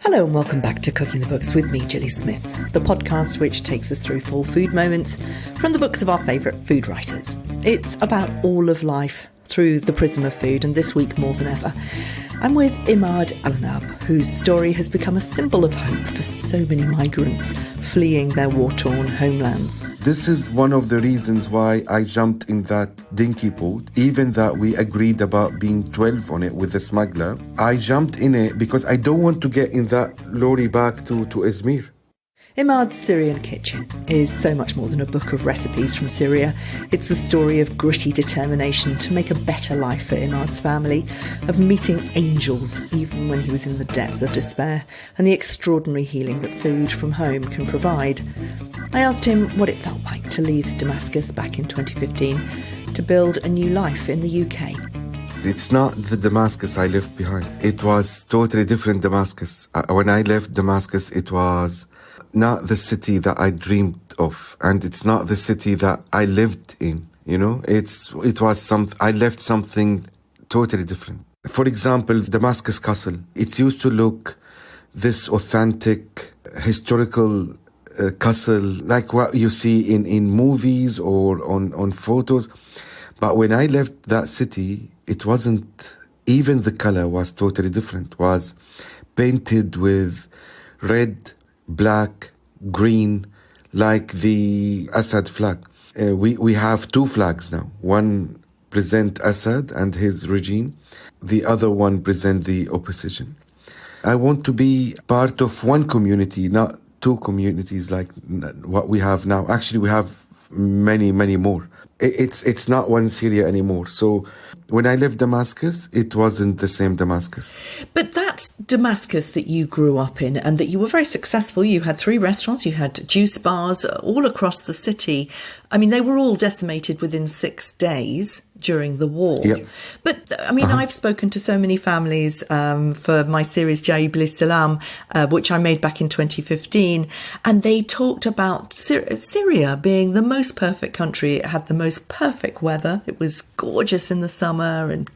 Hello and welcome back to Cooking the Books with me, Gilly Smith, the podcast which takes us through 4 food moments from the books of our favourite food writers. It's about all of life through the prism of food, and this week more than ever, I'm with Imad Alarnab, whose story has become a symbol of hope for so many migrants fleeing their war-torn homelands. This is one of the reasons why I jumped in that dinky boat, even that we agreed about being 12 on it with the smuggler. I jumped in it because I don't want to get in that lorry back to Izmir. Imad's Syrian kitchen is so much more than a book of recipes from Syria. It's the story of gritty determination to make a better life for Imad's family, of meeting angels even when he was in the depth of despair, and the extraordinary healing that food from home can provide. I asked him what it felt like to leave Damascus back in 2015 to build a new life in the UK. It's not the Damascus I left behind. It was totally different Damascus. When I left Damascus, it was not the city that I dreamed of, and it's not the city that I lived in. You know, I left something totally different. For example, Damascus Castle. It used to look this authentic historical castle, like what you see in movies or on photos. But when I left that city, it wasn't. Even the color was totally different. It was painted with red, black, green, like the Assad flag. We have 2 flags now. One present Assad and his regime. The other one present the opposition. I want to be part of one community, not 2 communities like what we have now. Actually, we have many, many more. It's not one Syria anymore. So when I left Damascus, it wasn't the same Damascus. But that's Damascus that you grew up in and that you were very successful. You had 3 restaurants, you had juice bars all across the city. I mean, they were all decimated within 6 days during the war. Yep. But I mean, I've spoken to so many families for my series Jaibli Salaam, which I made back in 2015, and they talked about Syria being the most perfect country. It had the most perfect weather. It was gorgeous in the summer and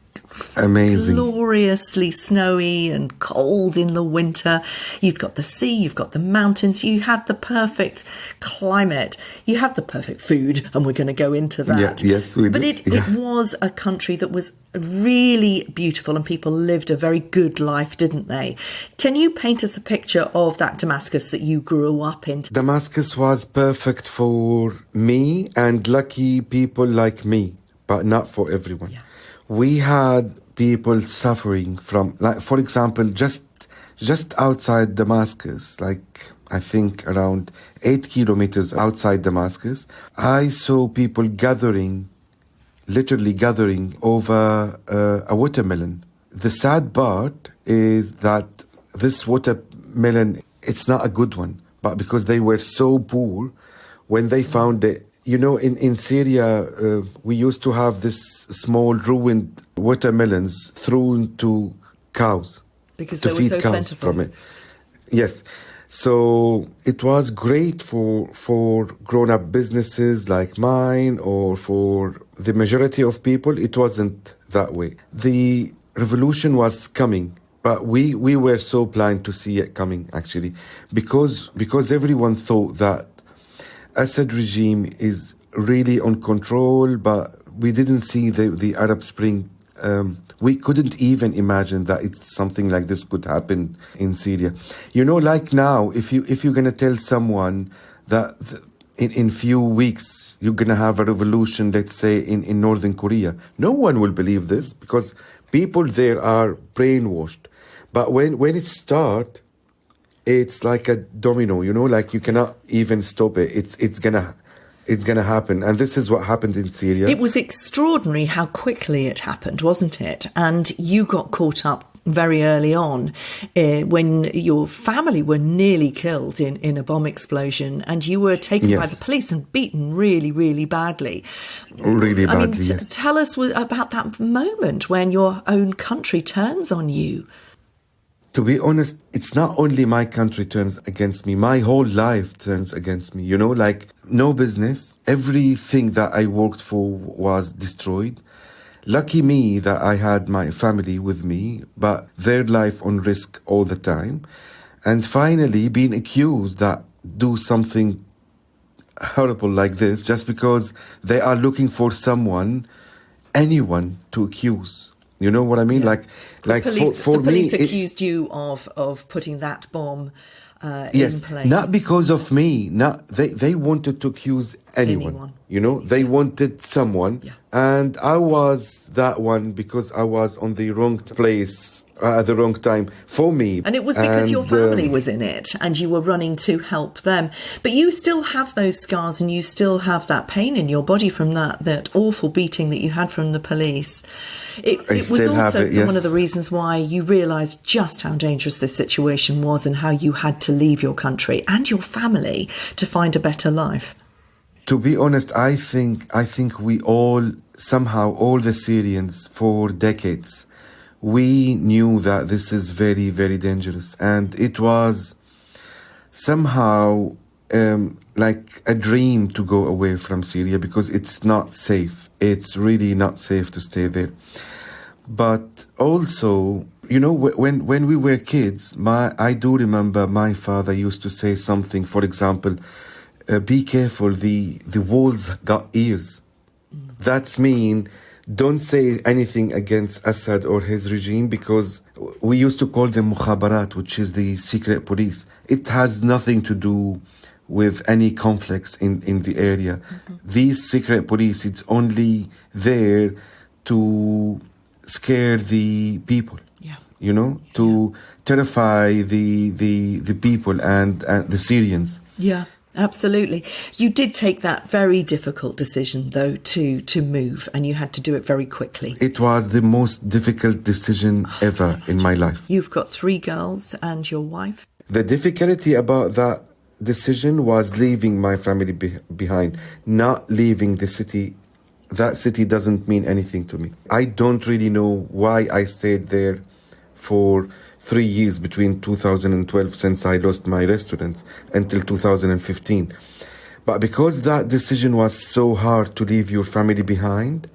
amazing, gloriously snowy and cold in the winter. You've got the sea, you've got the mountains, you had the perfect climate, you had the perfect food, and we're going to go into that. Yeah, yes, we do. But it was a country that was really beautiful, and people lived a very good life, didn't they? Can you paint us a picture of that Damascus that you grew up in? Damascus was perfect for me and lucky people like me, but not for everyone. Yeah. We had people suffering from, like, for example, just outside Damascus, like I think around 8 kilometers outside Damascus, I saw people literally gathering over a watermelon. The sad part is that this watermelon, it's not a good one, but because they were so poor, when they found it, you know, in Syria, we used to have this small ruined watermelons thrown to cows because to feed so cows plentiful. from it. Yes. So it was great for grown-up businesses like mine, or for the majority of people. It wasn't that way. The revolution was coming, but we were so blind to see it coming, actually, because everyone thought that Assad regime is really on control, but we didn't see the Arab Spring. We couldn't even imagine that something like this could happen in Syria. You know, like now, if you're gonna tell someone that in few weeks you're gonna have a revolution, let's say in Northern Korea, no one will believe this because people there are brainwashed. But when it starts, it's like a domino, you know, like you cannot even stop it. It's gonna happen. And this is what happened in Syria. It was extraordinary how quickly it happened, wasn't it? And you got caught up very early on when your family were nearly killed in a bomb explosion, and you were taken by the police and beaten really, really badly. Really badly, yes. Tell us about that moment when your own country turns on you. To be honest, it's not only my country turns against me, my whole life turns against me. You know, like no business. Everything that I worked for was destroyed. Lucky me that I had my family with me, but their life on risk all the time. And finally being accused that do something horrible like this just because they are looking for anyone to accuse. You know what I mean? Yeah. Like the for police me, accused you of putting that bomb yes, in place. not because of me. Not they wanted to accuse anyone. You know, they wanted someone, Yeah. and I was that one because I was on the wrong place at the wrong time for me. And it was because your family was in it and you were running to help them. But you still have those scars and you still have that pain in your body from that awful beating that you had from the police. It was also one of the reasons why you realised just how dangerous this situation was and how you had to leave your country and your family to find a better life. To be honest, I think we all, somehow, all the Syrians for decades, we knew that this is very, very dangerous. And it was somehow like a dream to go away from Syria because it's not safe. It's really not safe to stay there. But also, you know, when we were kids, I do remember my father used to say something, for example, be careful, the walls got ears. That's mean, don't say anything against Assad or his regime because we used to call them mukhabarat, which is the secret police. It has nothing to do with any conflicts in the area. Mm-hmm. These secret police, it's only there to scare the people, you know, to terrify the people and the Syrians. Yeah. Absolutely. You did take that very difficult decision, though, to move, and you had to do it very quickly. It was the most difficult decision ever in my life. You've got 3 girls and your wife. The difficulty about that decision was leaving my family behind, not leaving the city. That city doesn't mean anything to me. I don't really know why I stayed there for 3 years between 2012, since I lost my restaurants, until 2015. But because that decision was so hard to leave your family behind,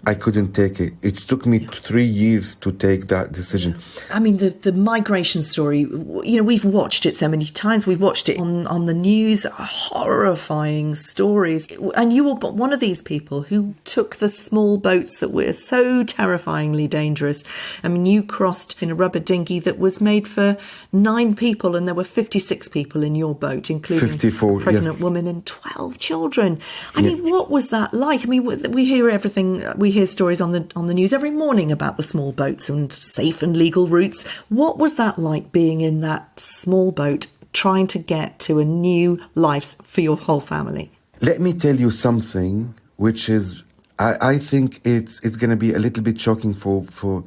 I couldn't take it. It took me 3 years to take that decision. I mean, the migration story, you know, we've watched it so many times. We've watched it on the news, horrifying stories. And you were one of these people who took the small boats that were so terrifyingly dangerous. I mean, you crossed in a rubber dinghy that was made for 9 people and there were 56 people in your boat, including 54, a pregnant yes. woman and 12 children. I mean, what was that like? I mean, we hear everything, we hear stories on the news every morning about the small boats and safe and legal routes. What was that like being in that small boat trying to get to a new life for your whole family? Let me tell you something which is, I think it's going to be a little bit shocking for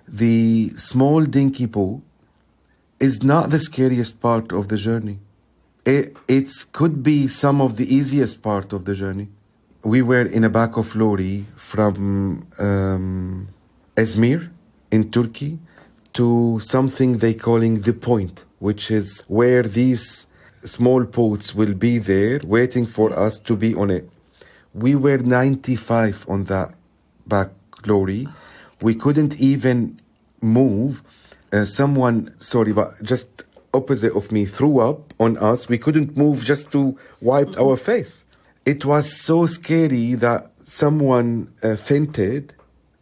the small dinky boat is not the scariest part of the journey. It could be some of the easiest part of the journey. We were in a back of lorry from Izmir in Turkey to something they calling the point, which is where these small boats will be there waiting for us to be on it. We were 95 on that back lorry. We couldn't even move. Someone, but just opposite of me threw up on us. We couldn't move just to wipe our face. It was so scary that someone fainted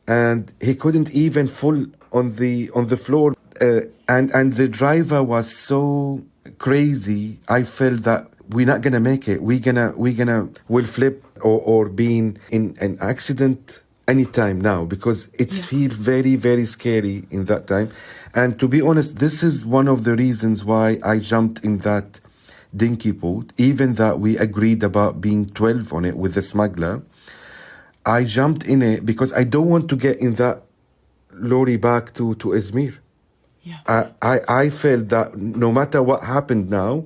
and he couldn't even fall on the floor. And the driver was so crazy. I felt that we're not gonna make it. We'll flip or be in an accident anytime now because it's feel very, very scary in that time. And to be honest, this is one of the reasons why I jumped in that dinky boat, even that we agreed about being 12 on it with the smuggler. I jumped in it because I don't want to get in that lorry back to Izmir. Yeah. I felt that no matter what happened now,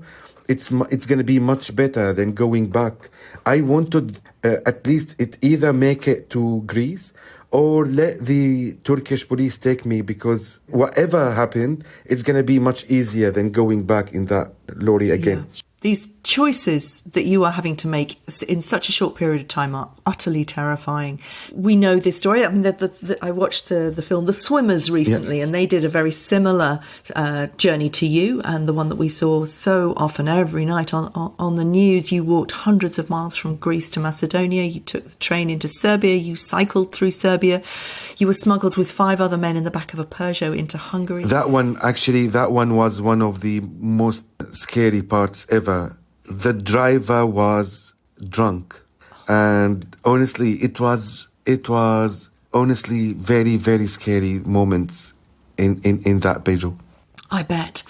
it's going to be much better than going back. I wanted at least it either make it to Greece or let the Turkish police take me because whatever happened, it's going to be much easier than going back in that lorry again. Yeah. These choices that you are having to make in such a short period of time are utterly terrifying. We know this story. I mean, I watched the film The Swimmers recently, and they did a very similar journey to you, and the one that we saw so often every night on the news. You walked hundreds of miles from Greece to Macedonia. You took the train into Serbia. You cycled through Serbia. You were smuggled with 5 other men in the back of a Peugeot into Hungary. That one was one of the most scary parts ever. The driver was drunk, and honestly, it was honestly very, very scary moments in that Peugeot. I bet.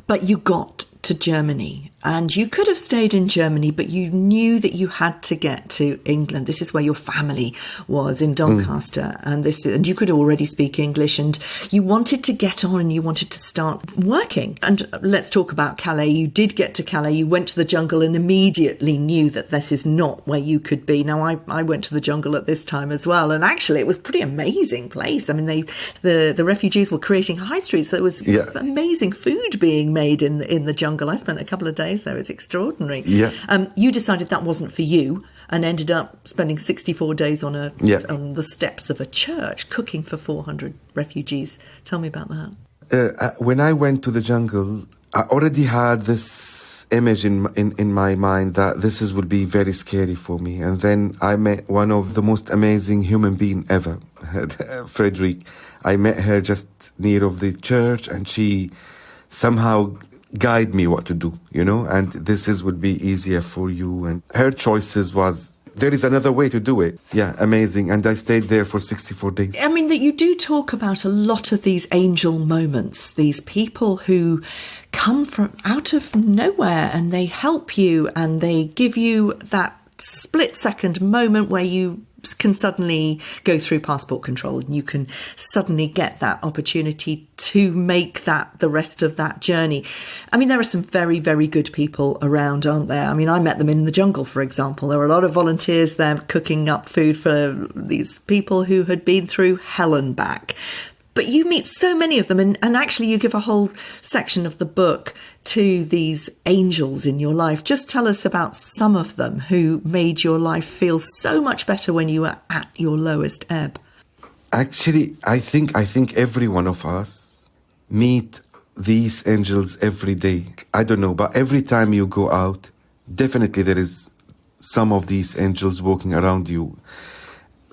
But you got to Germany, and you could have stayed in Germany, but you knew that you had to get to England. This is where your family was, in Doncaster, and you could already speak English, and you wanted to get on and you wanted to start working. And let's talk about Calais. You did get to Calais, you went to the jungle and immediately knew that this is not where you could be. Now, I went to the jungle at this time as well, and actually it was a pretty amazing place. I mean, the refugees were creating high streets. There was amazing food being made in the jungle. I spent a couple of days there. It's extraordinary. Yeah. You decided that wasn't for you and ended up spending 64 days on the steps of a church cooking for 400 refugees. Tell me about that. When I went to the jungle, I already had this image in my mind that would be very scary for me. And then I met one of the most amazing human being ever, Frederick. I met her just near of the church, and she somehow guide me what to do, and would be easier for you. And her choices was, there is another way to do it. Yeah, amazing. And I stayed there for 64 days. I mean, that you do talk about a lot of these angel moments, these people who come from out of nowhere and they help you and they give you that split-second moment where you can suddenly go through passport control and you can suddenly get that opportunity to make that the rest of that journey. I mean, there are some very, very good people around, aren't there? I mean, I met them in the jungle, for example. There were a lot of volunteers there cooking up food for these people who had been through hell and back. But you meet so many of them, and actually you give a whole section of the book to these angels in your life. Just tell us about some of them who made your life feel so much better when you were at your lowest ebb. Actually, I think every one of us meet these angels every day. I don't know, but every time you go out, definitely there is some of these angels walking around you.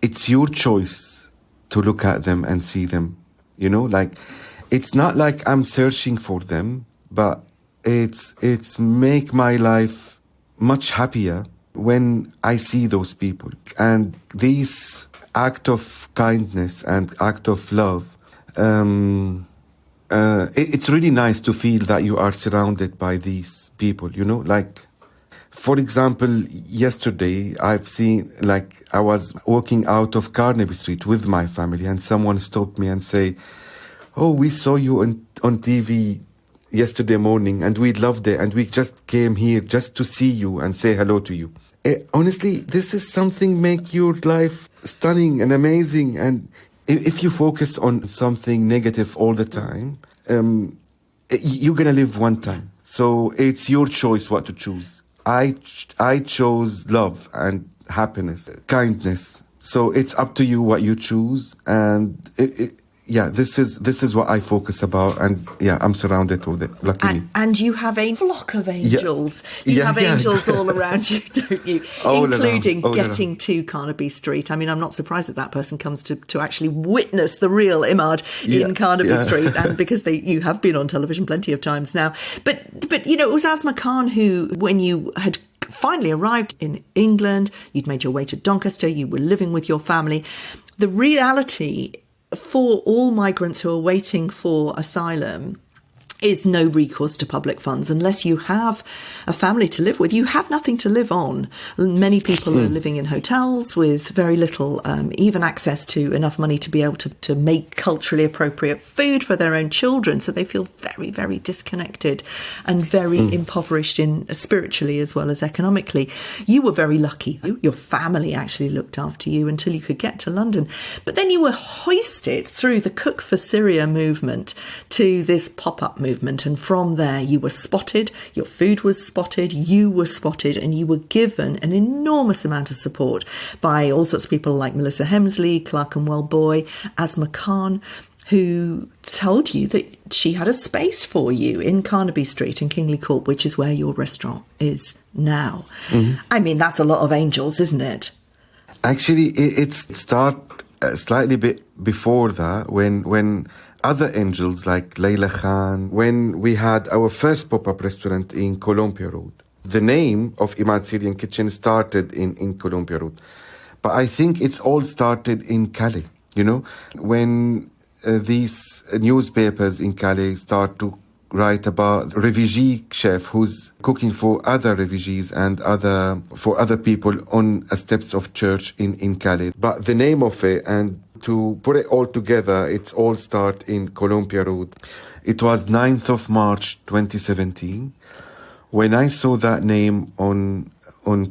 It's your choice to look at them and see them. It's not like I'm searching for them, but it's make my life much happier when I see those people. And these act of kindness and act of love, it's really nice to feel that you are surrounded by these people, for example, yesterday I've seen, I was walking out of Carnaby Street with my family and someone stopped me and say, "Oh, we saw you on TV yesterday morning and we loved it and we just came here just to see you and say hello to you." Honestly, this is something make your life stunning and amazing. And if you focus on something negative all the time, you're going to live one time. So it's your choice what to choose. I chose love and happiness, kindness. So it's up to you what you choose. And this is what I focus about. And I'm surrounded with it, luckily. And you have a flock of angels. You have angels all around you, don't you? Including getting to Carnaby Street. I mean, I'm not surprised that person comes to actually witness the real Imad in Carnaby Street. And because you have been on television plenty of times now. But it was Asma Khan who, when you had finally arrived in England, you'd made your way to Doncaster, you were living with your family. The reality for all migrants who are waiting for asylum is no recourse to public funds. Unless you have a family to live with, you have nothing to live on. Many people are living in hotels with very little even access to enough money to be able to make culturally appropriate food for their own children. So they feel very, very disconnected and very impoverished spiritually as well as economically. You were very lucky. Your family actually looked after you until you could get to London. But then you were hoisted through the Cook for Syria movement to this pop-up movement, and from there you were spotted, your food was spotted, you were spotted, and you were given an enormous amount of support by all sorts of people like Melissa Hemsley, Clark and Wellboy, Asma Khan, who told you that she had a space for you in Carnaby Street in Kingley Court, which is where your restaurant is now. Mm-hmm. I mean, that's a lot of angels, isn't it? Actually, it started slightly bit before that, when other angels like Layla Khan, when we had our first pop-up restaurant in Columbia Road. The name of Imad Syrian Kitchen started in Columbia Road. But I think it's all started in Calais, when these newspapers in Calais start to write about refugee chef who's cooking for other refugees and for other people on a steps of church in Calais. But the name of it, and to put it all together, it's all start in Columbia Road. It was 9th of March 2017 when I saw that name on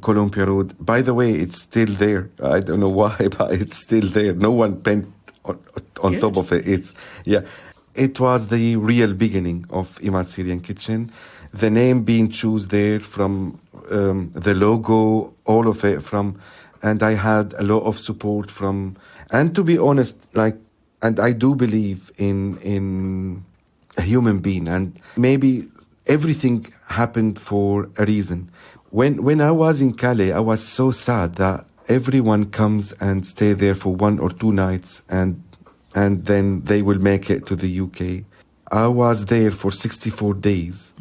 Columbia Road. By the way, it's still there. I don't know why, but it's still there. No one painted on top of it. It was the real beginning of Imad Syrian Kitchen. The name being chosen there from the logo, all of it and I had a lot of support from, and to be honest, and I do believe in a human being, and maybe everything happened for a reason. When I was in Calais, I was so sad that everyone comes and stay there for 1 or 2 nights and then they will make it to the UK. I was there for 64 days.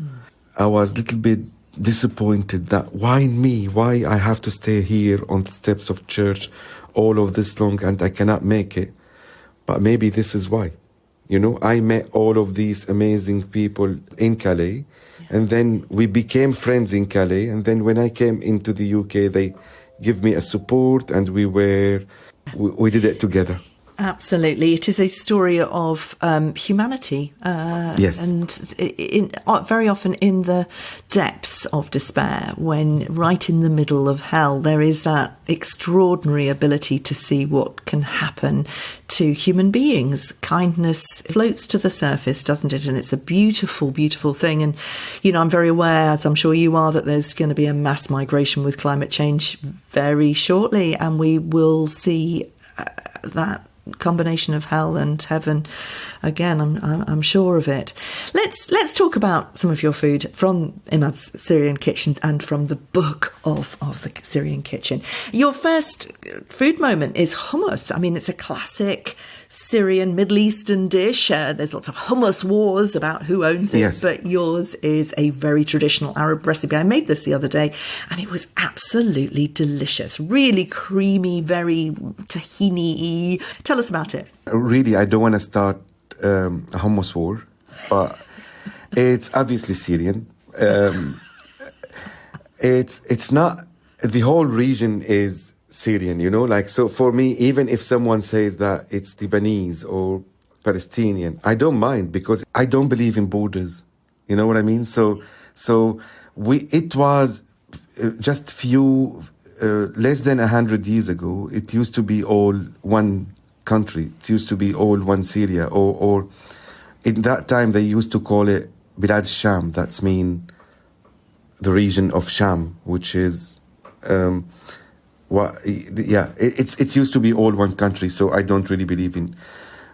I was a little bit disappointed that why me? Why I have to stay here on the steps of church all of this long and I cannot make it? But maybe this is why. I met all of these amazing people in Calais, and then we became friends in Calais, and then when I came into the UK, they give me a support, and we did it together. Absolutely. It is a story of humanity. Yes. And very often in the depths of despair, when right in the middle of hell, there is that extraordinary ability to see what can happen to human beings. Kindness floats to the surface, doesn't it? And it's a beautiful, beautiful thing. And, I'm very aware, as I'm sure you are, that there's going to be a mass migration with climate change very shortly. And we will see that combination of hell and heaven again. I'm sure of it. Let's talk about some of your food from Imad's Syrian Kitchen and from the book of the Syrian Kitchen. Your first food moment is hummus. I mean, it's a classic Syrian Middle Eastern dish. There's lots of hummus wars about who owns it, yes. But yours is a very traditional Arab recipe. I made this the other day and it was absolutely delicious. Really creamy, very tahini-y. Tell us about it. Really, I don't want to start a hummus war, but it's obviously Syrian. It's not, the whole region is Syrian, so for me, even if someone says that it's Lebanese or Palestinian, I don't mind because I don't believe in borders. You know what I mean? So it was just few, less than 100 years ago, it used to be all one country. It used to be all one Syria, or in that time they used to call it Bilad Sham. That's mean the region of Sham, which is it's used to be all one country. So I don't really believe in.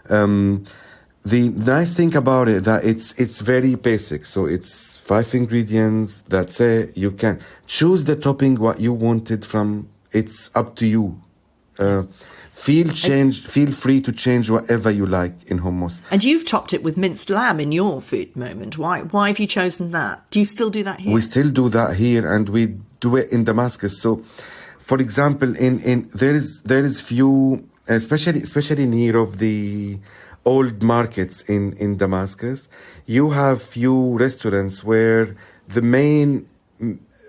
The nice thing about it that it's very basic. So it's 5 ingredients. That's it. You can choose the topping what you wanted from. It's up to you. Feel free to change whatever you like in hummus. And you've topped it with minced lamb in your food moment. Why have you chosen that? Do you still do that here? We still do that here, and we do it in Damascus. So, for example, there is few, especially near of the old markets in Damascus, you have few restaurants where the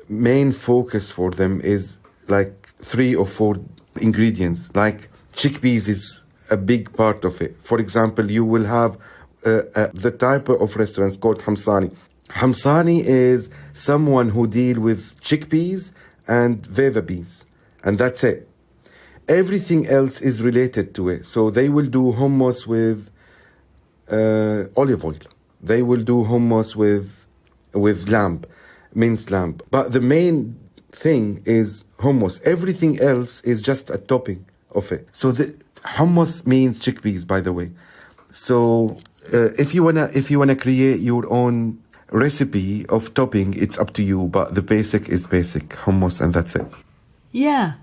main focus for them is like 3 or 4 ingredients, like chickpeas is a big part of it. For example, you will have the type of restaurants called Hamsani. Hamsani is someone who deal with chickpeas and fava beans, and that's it. Everything else is related to it. So they will do hummus with olive oil. They will do hummus with lamb, minced lamb. But the main thing is hummus. Everything else is just a topping of it. So the hummus means chickpeas, by the way. So if you wanna create your own recipe of topping, it's up to you. But the basic is basic hummus, and that's it. Yeah.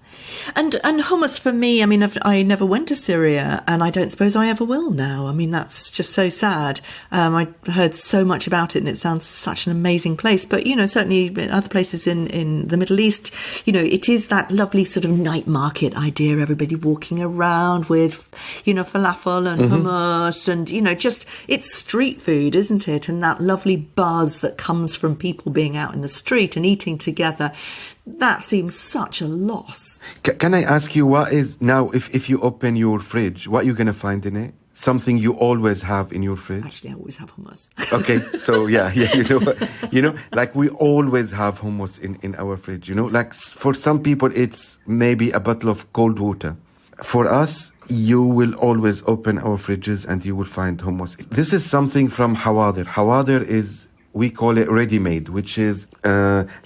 And hummus for me, I mean, I never went to Syria, and I don't suppose I ever will now. I mean, that's just so sad. I heard so much about it, and it sounds such an amazing place. But, certainly in other places in the Middle East, it is that lovely sort of night market idea, everybody walking around with, falafel and hummus and, just, it's street food, isn't it? And that lovely buzz that comes from people being out in the street and eating together. That seems such a loss. Can I ask you, what is now, if you open your fridge, what are you going to find in it? Something you always have in your fridge? Actually, I always have hummus. Okay, so yeah, like we always have hummus in our fridge, like for some people it's maybe a bottle of cold water. For us, you will always open our fridges and you will find hummus. This is something from hawadir. Hawadir is, we call it ready-made, which is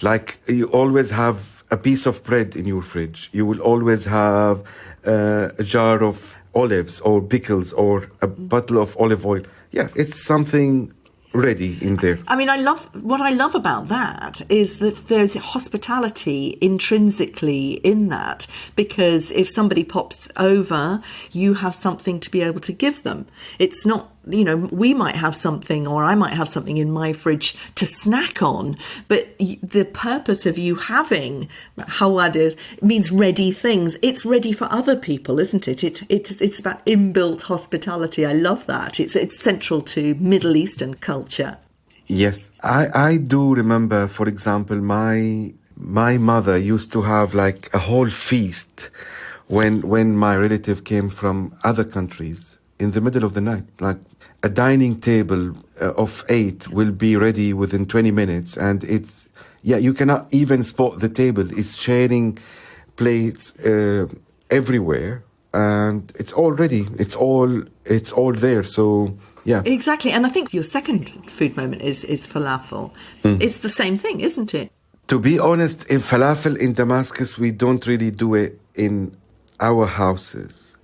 like you always have a piece of bread in your fridge. You will always have a jar of olives or pickles or a bottle of olive oil. Yeah, it's something ready in there. I mean, what I love about that is that there's hospitality intrinsically in that, because if somebody pops over, you have something to be able to give them. It's not, we might have something, or I might have something in my fridge to snack on, but the purpose of you having hawadir means ready things. It's ready for other people, isn't it? It's about inbuilt hospitality. I love that. It's central to Middle Eastern culture. Yes, I do remember, for example, my mother used to have like a whole feast when my relative came from other countries in the middle of the night. Like a dining table of 8 will be ready within 20 minutes, and you cannot even spot the table. It's sharing plates everywhere, and it's all ready. It's all there. So yeah, exactly. And I think your second food moment is falafel. It's the same thing, isn't it? To be honest, in falafel in Damascus, we don't really do it in our houses,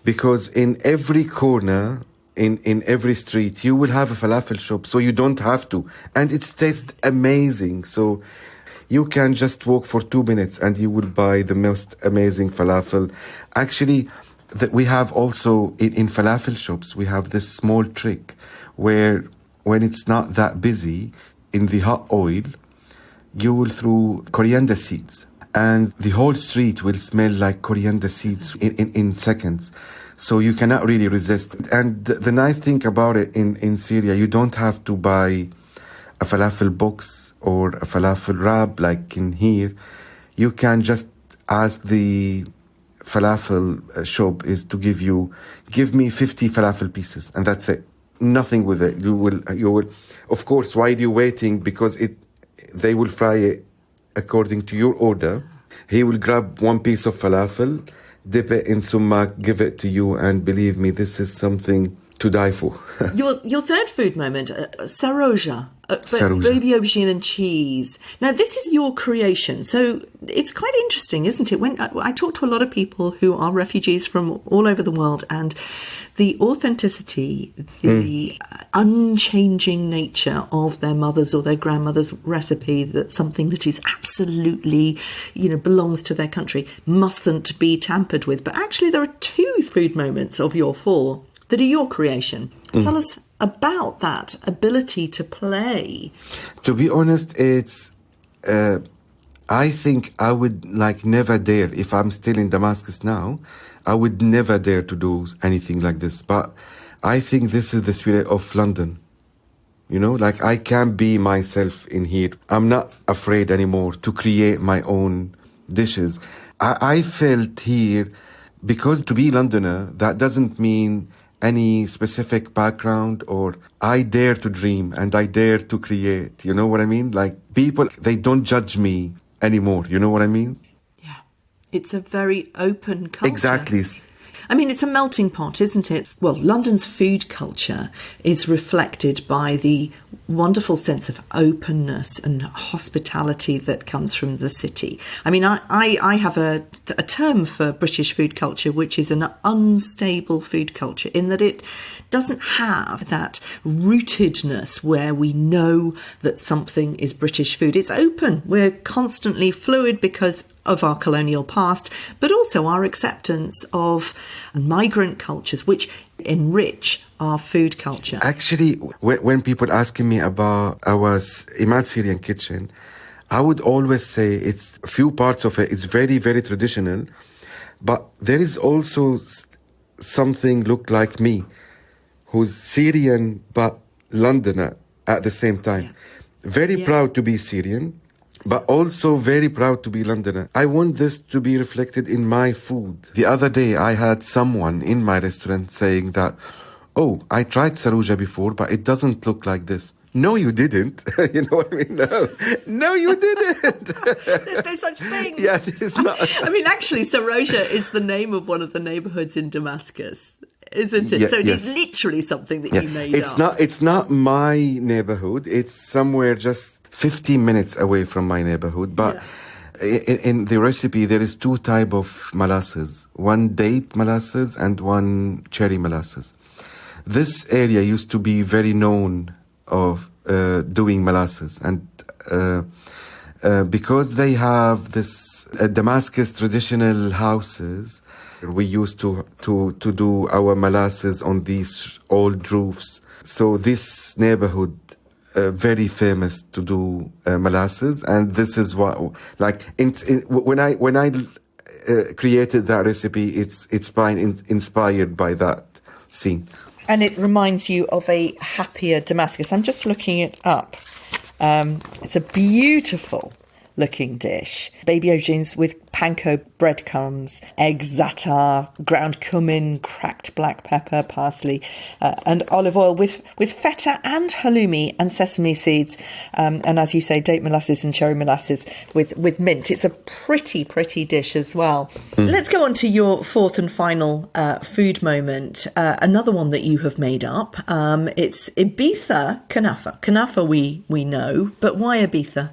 because in every corner, in every street, you will have a falafel shop, so you don't have to. And it tastes amazing. So you can just walk for 2 minutes and you will buy the most amazing falafel. Actually, we have also, in falafel shops, we have this small trick where when it's not that busy, in the hot oil, you will throw coriander seeds. And the whole street will smell like coriander seeds in seconds. So you cannot really resist. And the nice thing about it in Syria, you don't have to buy a falafel box or a falafel wrap like in here. You can just ask the falafel shop is to give me 50 falafel pieces, and that's it. Nothing with it. You will, of course, while you're waiting, because they will fry it according to your order. He will grab one piece of falafel, dip it in sumac, give it to you, and believe me, this is something to die for. Your third food moment, saroja, baby aubergine and cheese. Now, this is your creation, so it's quite interesting, isn't it? When I talk to a lot of people who are refugees from all over the world, and the authenticity, the unchanging nature of their mother's or their grandmother's recipe, that something that is absolutely, belongs to their country, mustn't be tampered with. But actually, there are 2 food moments of your 4 that are your creation. Tell us about that ability to play. To be honest, it's I think I would never dare, if I'm still in Damascus now, I would never dare to do anything like this. But I think this is the spirit of London. I can be myself in here. I'm not afraid anymore to create my own dishes. I felt here, because to be Londoner, that doesn't mean any specific background, or I dare to dream and I dare to create. You know what I mean? Like, people, they don't judge me anymore. You know what I mean? Yeah. It's a very open culture. Exactly. I mean, it's a melting pot, isn't it? Well, London's food culture is reflected by the wonderful sense of openness and hospitality that comes from the city. I mean, I have a term for British food culture, which is an unstable food culture, in that it doesn't have that rootedness where we know that something is British food. It's open. We're constantly fluid because of our colonial past, but also our acceptance of migrant cultures, which enrich our food culture. Actually, when people asking me about our Imad Syrian kitchen, I would always say it's a few parts of it. It's very, very traditional, but there is also something look like me, who's Syrian but Londoner at the same time. Very proud to be Syrian, but also very proud to be Londoner. I want this to be reflected in my food. The other day, I had someone in my restaurant saying that, oh, I tried Saruja before, but it doesn't look like this. No, you didn't. You know what I mean? No, you didn't. There's no such thing. Yeah, there's not. I mean, actually, Saroja is the name of one of the neighbourhoods in Damascus, isn't it? Yeah, so yes. it's literally something that you made up. It's not my neighborhood. It's somewhere just 15 minutes away from my neighborhood. But in the recipe, there is two types of molasses. One date molasses and one cherry molasses. This area used to be very known of doing molasses. And because they have this Damascus traditional houses, we used to do our molasses on these old roofs. So this neighborhood very famous to do molasses, and this is what when I created that recipe, it's inspired by that scene. And it reminds you of a happier Damascus. I'm just looking it up. It's a beautiful looking dish. Baby aubergines with panko breadcrumbs, eggs, za'atar, ground cumin, cracked black pepper, parsley, and olive oil with feta and halloumi and sesame seeds. And as you say, date molasses and cherry molasses with mint. It's a pretty dish as well. Let's go on to your fourth and final food moment. Another one that you have made up. It's Ibiza kanafa. Kanafa we know, but why Ibiza?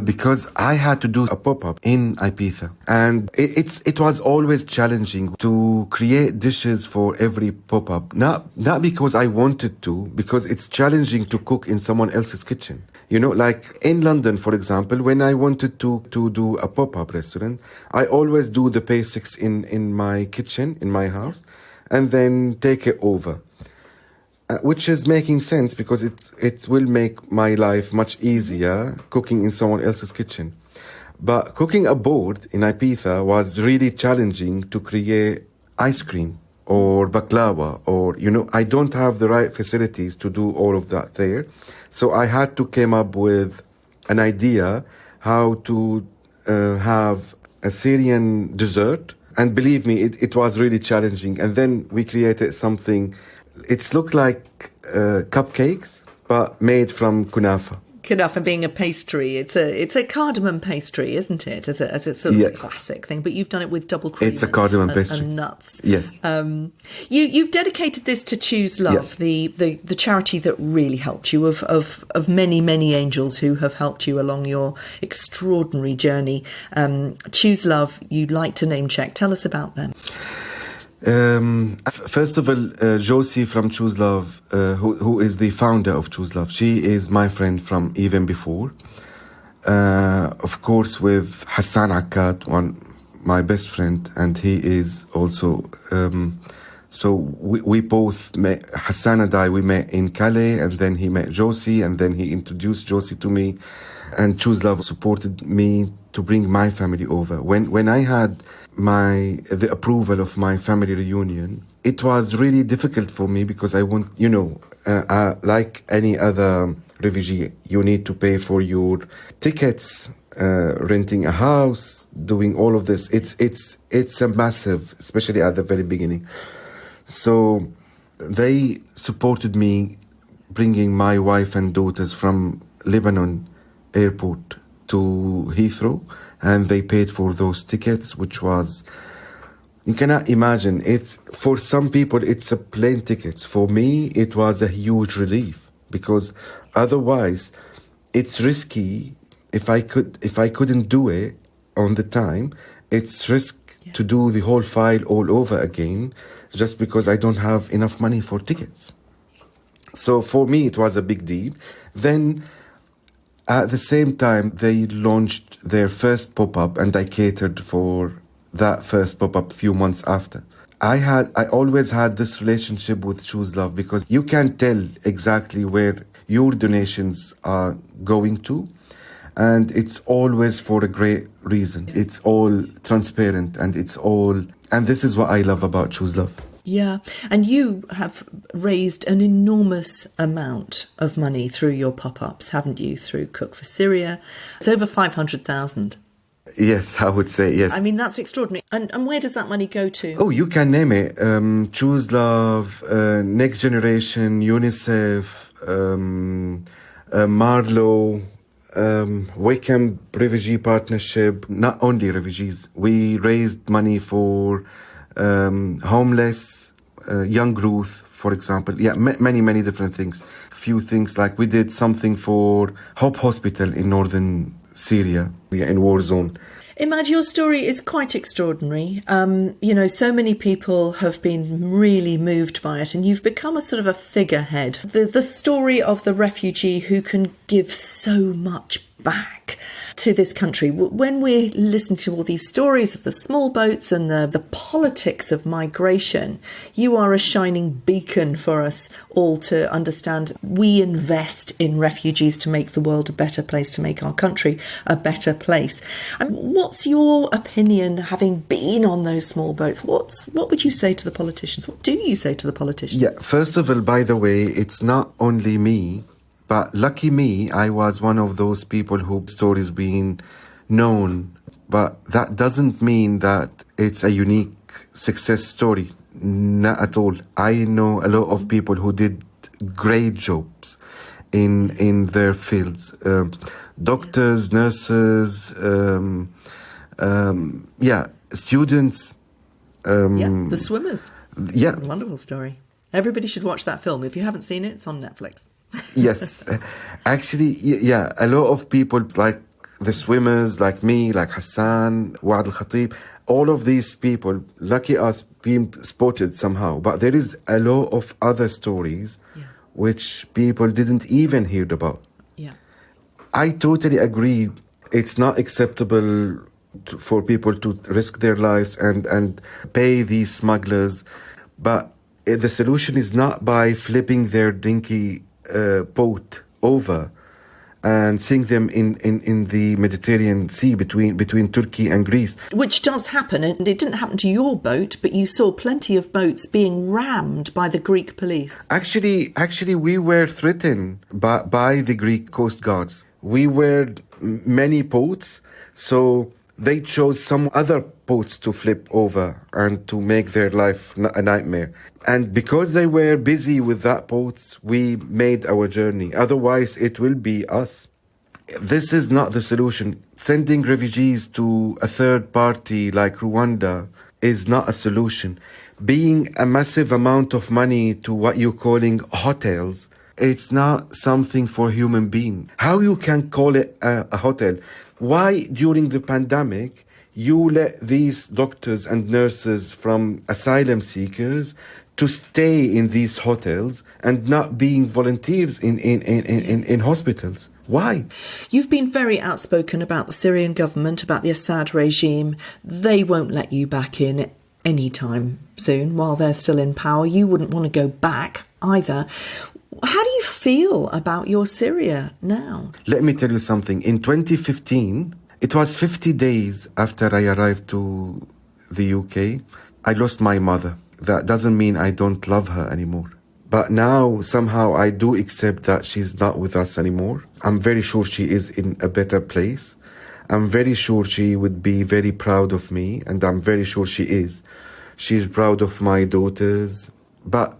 Because I had to do a pop-up in Ibiza, and it was always challenging to create dishes for every pop-up. Not because I wanted to, because it's challenging to cook in someone else's kitchen. You know, like in London, for example, when I wanted to do a pop-up restaurant, I always do the basics in my kitchen, in my house, and then take it over. Which is making sense because it will make my life much easier cooking in someone else's kitchen. But cooking abroad in Ibiza was really challenging to create ice cream or baklava, or, you know, I don't have the right facilities to do all of that there. So I had to come up with an idea how to have a Syrian dessert. And believe me, it was really challenging. And then we created something. It's looked like cupcakes, but made from kunafa. Kunafa being a pastry, it's a cardamom pastry, isn't it? As a sort of classic thing, but you've done it with double cream. It's a cardamom pastry and nuts. Yes. You've dedicated this to Choose Love, the charity that really helped you, of many angels who have helped you along your extraordinary journey. Choose Love, you'd like to name check. Tell us about them. First of all, Josie from Choose Love, who is the founder of Choose Love, she is my friend from even before. Of course, with Hassan Akkad, my best friend, and he is also. So we both met. Hassan and I, we met in Calais, and then he met Josie, and then he introduced Josie to me. And Choose Love supported me to bring my family over. When I had the approval of my family reunion, it was really difficult for me because I want, like any other refugee, you need to pay for your tickets, renting a house, doing all of this. It's a massive, especially at the very beginning. So they supported me bringing my wife and daughters from Lebanon airport to Heathrow, and they paid for those tickets, which was You cannot imagine. It's for some people, it's a plane ticket. For me, it was a huge relief because otherwise, it's risky. If I couldn't do it on the time, it's risk to do the whole file all over again, just because I don't have enough money for tickets. So for me, it was a big deal. Then, at the same time, they launched their first pop-up, and I catered for that first pop-up few months after. I always had this relationship with Choose Love because you can tell exactly where your donations are going to, and it's always for a great reason. It's all transparent, and this is what I love about Choose Love. Yeah, and you have raised an enormous amount of money through your pop-ups, haven't you, through Cook for Syria? It's over 500,000. Yes, I would say yes. I mean, that's extraordinary. And where does that money go to? Oh, you can name it. Choose Love, Next Generation, UNICEF, Marlow, Wickham Refugee Partnership. Not only refugees. We raised money for homeless, young youth, for example. Yeah, many different things. A few things like we did something for Hope Hospital in northern Syria, in war zone. Imad, your story is quite extraordinary. So many people have been really moved by it, and you've become a sort of a figurehead. The story of the refugee who can give so much back to this country. When we listen to all these stories of the small boats and the politics of migration, you are a shining beacon for us all to understand. We invest in refugees to make the world a better place, to make our country a better place. And what's your opinion, having been on those small boats? What would you say to the politicians? What do you say to the politicians? Yeah, first of all, by the way, it's not only me. But lucky me, I was one of those people whose stories being known. But that doesn't mean that it's a unique success story. Not at all. I know a lot of people who did great jobs in their fields. Doctors, nurses, students. The swimmers. Yeah. Wonderful story. Everybody should watch that film. If you haven't seen it, it's on Netflix. Yes, actually, yeah, a lot of people like the swimmers, like me, like Hassan, Wa'ad al-Khatib, all of these people, lucky us being spotted somehow. But there is a lot of other stories which people didn't even hear about. Yeah, I totally agree. It's not acceptable for people to risk their lives and pay these smugglers. But the solution is not by flipping their dinky boat over and sink them in the Mediterranean Sea between Turkey and Greece. Which does happen, and it didn't happen to your boat, but you saw plenty of boats being rammed by the Greek police. Actually, we were threatened by the Greek coast guards. We were many boats, so they chose some other boats to flip over and to make their life a nightmare. And because they were busy with that boats, we made our journey. Otherwise, it will be us. This is not the solution. Sending refugees to a third party like Rwanda is not a solution. Being a massive amount of money to what you're calling hotels, it's not something for human being. How you can call it a hotel? Why, during the pandemic, you let these doctors and nurses from asylum seekers to stay in these hotels and not being volunteers in hospitals? Why? You've been very outspoken about the Syrian government, about the Assad regime. They won't let you back in any time soon while they're still in power. You wouldn't want to go back either. How do you feel about your Syria now? Let me tell you something. In 2015, it was 50 days after I arrived to the UK, I lost my mother. That doesn't mean I don't love her anymore. But now, somehow, I do accept that she's not with us anymore. I'm very sure she is in a better place. I'm very sure she would be very proud of me, and I'm very sure she is. She's proud of my daughters. But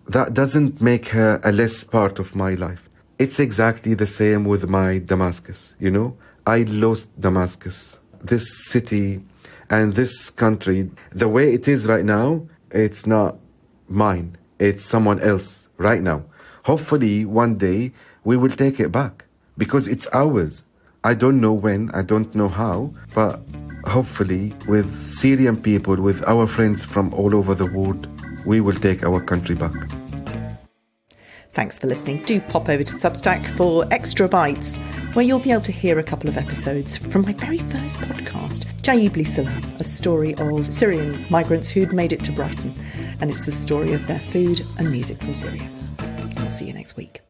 that doesn't make her a less part of my life. It's exactly the same with my Damascus, you know? I lost Damascus, this city And this country, the way it is right now, it's not mine. It's someone else right now. Hopefully, one day, we will take it back because it's ours. I don't know when, I don't know how, but hopefully with Syrian people, with our friends from all over the world, we will take our country back. Thanks for listening. Do pop over to Substack for extra bites, where you'll be able to hear a couple of episodes from my very first podcast, Jaibli Salaam, a story of Syrian migrants who'd made it to Brighton. And it's the story of their food and music from Syria. I'll see you next week.